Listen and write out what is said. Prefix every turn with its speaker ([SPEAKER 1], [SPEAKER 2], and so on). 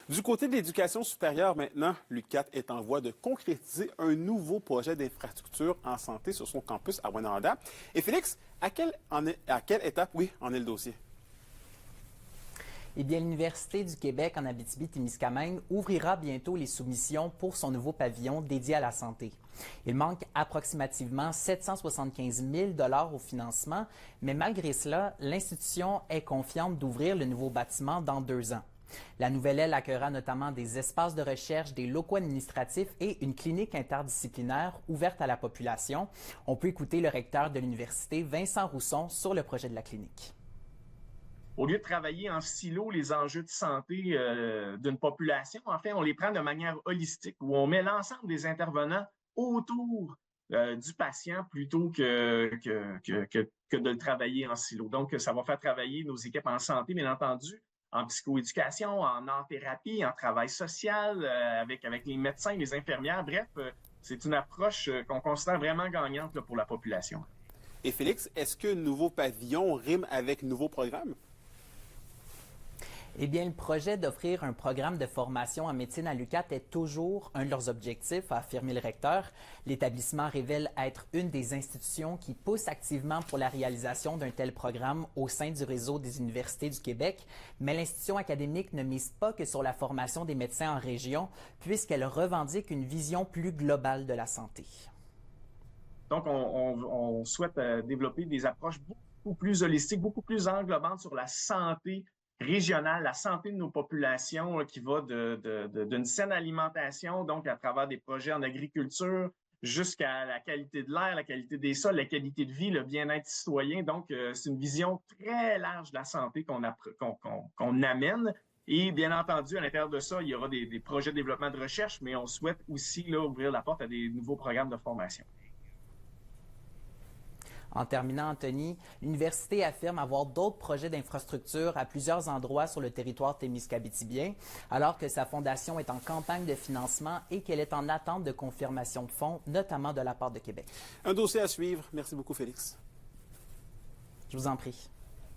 [SPEAKER 1] Du côté de l'éducation supérieure maintenant, l'UQAT est en voie de concrétiser un nouveau projet d'infrastructure en santé sur son campus à Rwanda. Et Félix, à quelle étape, oui, en est le dossier?
[SPEAKER 2] Eh bien, l'Université du Québec en Abitibi-Témiscamingue ouvrira bientôt les soumissions pour son nouveau pavillon dédié à la santé. Il manque approximativement 775 000 $ au financement, mais malgré cela, l'institution est confiante d'ouvrir le nouveau bâtiment dans 2 ans. La nouvelle aile accueillera notamment des espaces de recherche, des locaux administratifs et une clinique interdisciplinaire ouverte à la population. On peut écouter le recteur de l'université, Vincent Rousson, sur le projet de la clinique.
[SPEAKER 3] Au lieu de travailler en silo les enjeux de santé d'une population, en fait, on les prend de manière holistique, où on met l'ensemble des intervenants autour du patient plutôt que de le travailler en silo. Donc, ça va faire travailler nos équipes en santé, bien entendu, en psychoéducation, en art-thérapie, en travail social, avec les médecins, les infirmières. Bref, c'est une approche qu'on considère vraiment gagnante là, pour la population.
[SPEAKER 1] Et Félix, est-ce que nouveau pavillon rime avec nouveau programme?
[SPEAKER 2] Eh bien, le projet d'offrir un programme de formation en médecine à l'UQAT est toujours un de leurs objectifs, a affirmé le recteur. L'établissement révèle être une des institutions qui pousse activement pour la réalisation d'un tel programme au sein du réseau des universités du Québec, mais l'institution académique ne mise pas que sur la formation des médecins en région, puisqu'elle revendique une vision plus globale de la santé.
[SPEAKER 3] Donc, on souhaite développer des approches beaucoup plus holistiques, beaucoup plus englobantes sur la santé régionale, la santé de nos populations qui va d'une saine alimentation, donc à travers des projets en agriculture, jusqu'à la qualité de l'air, la qualité des sols, la qualité de vie, le bien-être citoyen. Donc, c'est une vision très large de la santé qu'on amène. Et bien entendu, à l'intérieur de ça, il y aura des projets de développement de recherche, mais on souhaite aussi là, ouvrir la porte à des nouveaux programmes de formation.
[SPEAKER 2] En terminant, Anthony, l'université affirme avoir d'autres projets d'infrastructure à plusieurs endroits sur le territoire témiscabitibien, alors que sa fondation est en campagne de financement et qu'elle est en attente de confirmation de fonds, notamment de la part de Québec.
[SPEAKER 1] Un dossier à suivre. Merci beaucoup, Félix.
[SPEAKER 2] Je vous en prie.